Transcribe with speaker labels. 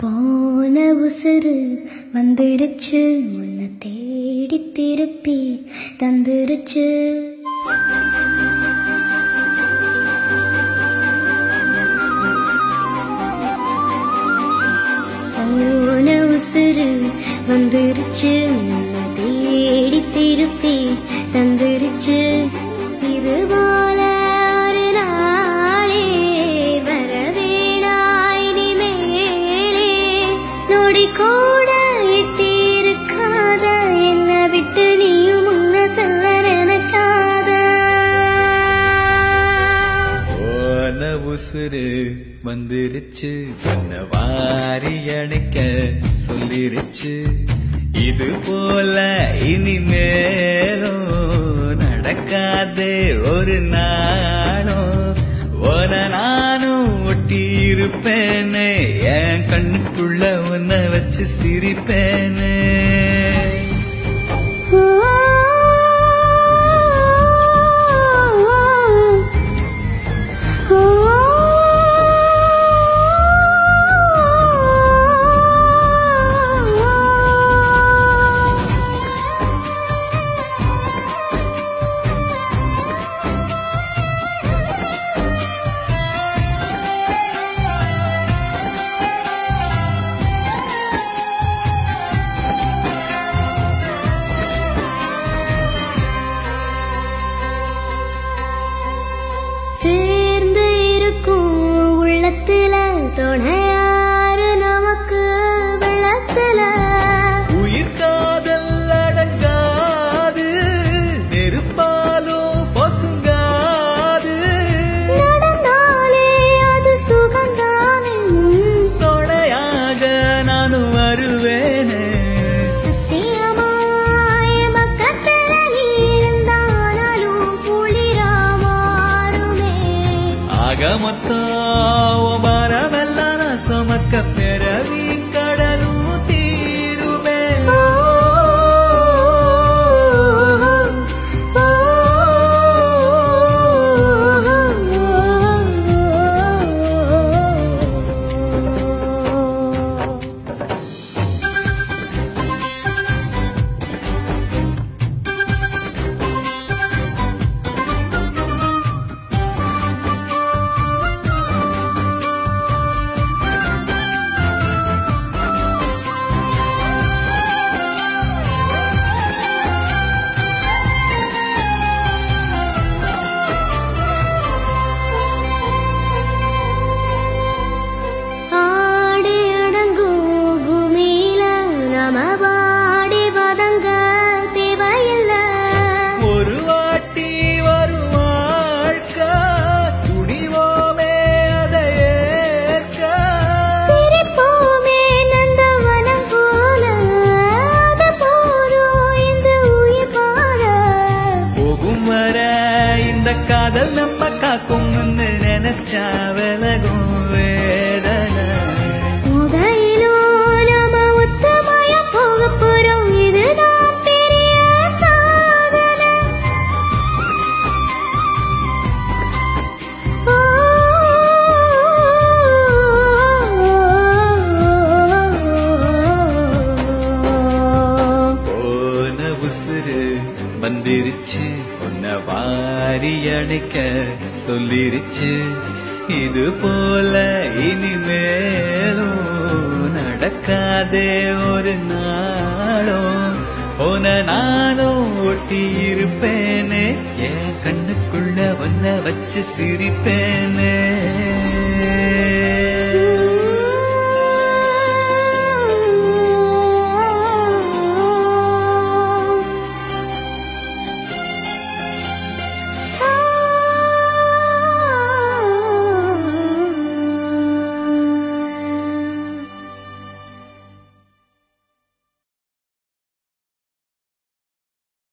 Speaker 1: போன உசுறு வந்துருச்சு உன்னை தேடி திருப்பி தந்துருச்சு. போன உசுறு வந்துருச்சு உன்னை தேடி திருப்பி தந்துருச்சு. இது போல ஒரு நாளே வரவேணாய் நீ மேலே நொடி கூட எட்டி இருக்காத என்னை விட்டு நீயும் முன்ன செல்ல நினைக்காத.
Speaker 2: போன உசுறு வந்துருச்சு உன்னை வாரி அணைக்க சொல்லிருச்சு. இது போல இனிமேலும் நடக்காதே ஒரு நாளும் உன நானும் ஒட்டி இருப்பேனே என் கண்ணுக்குள்ள உன்னை வச்சு சிரிப்பேனே.
Speaker 1: சேர்ந்து இருக்கும் உள்ளத்துல துணையாரு நமக்கு வெள்ளத்துல.
Speaker 2: உயிர் காதல் அடங்காது நெருப்பாலும் பசுங்காது.
Speaker 1: நடந்தாலே அது சுகந்தானே
Speaker 2: தொடையாக நானும் வருவேனே.
Speaker 1: சத்தியமாய பக்கத்துல நீ இருந்தாலும் குளிரா மாறுமே.
Speaker 2: ஆக மொத்தம் மரமெல்லாம் நான் சுமக்க பிறவி கடலும் தீருமே.
Speaker 1: ஆடி அடங்கும் பூமியில நம வாடி வதங்க தேவையில்லை.
Speaker 2: ஒரு வாட்டி வரும் வாழ்க்கை துணிவோமே அதை ஏற்க.
Speaker 1: சிரிப்போமே நந்தவனம் போல அது போதும் இந்த உயிர் வாழ.
Speaker 2: போகும் வர இந்த காதல் நம்ம காக்கும் நினைச்சா விலகும் வேதனை.
Speaker 1: முதலிலும் நாம ஒத்தமாய போக போறோம் இதுதான் பெரிய சாதனை.
Speaker 2: போன உசுறு வந்துருச்சு உன்னை வாரி அணைக்க சொல்லிருச்சு. இது போல இனிமேலும் நடக்காதே ஒரு நாளும் உன நானும் ஒட்டி இருப்பேனே என் கண்ணுக்குள்ள உன்னை வச்சு சிரிப்பேனே.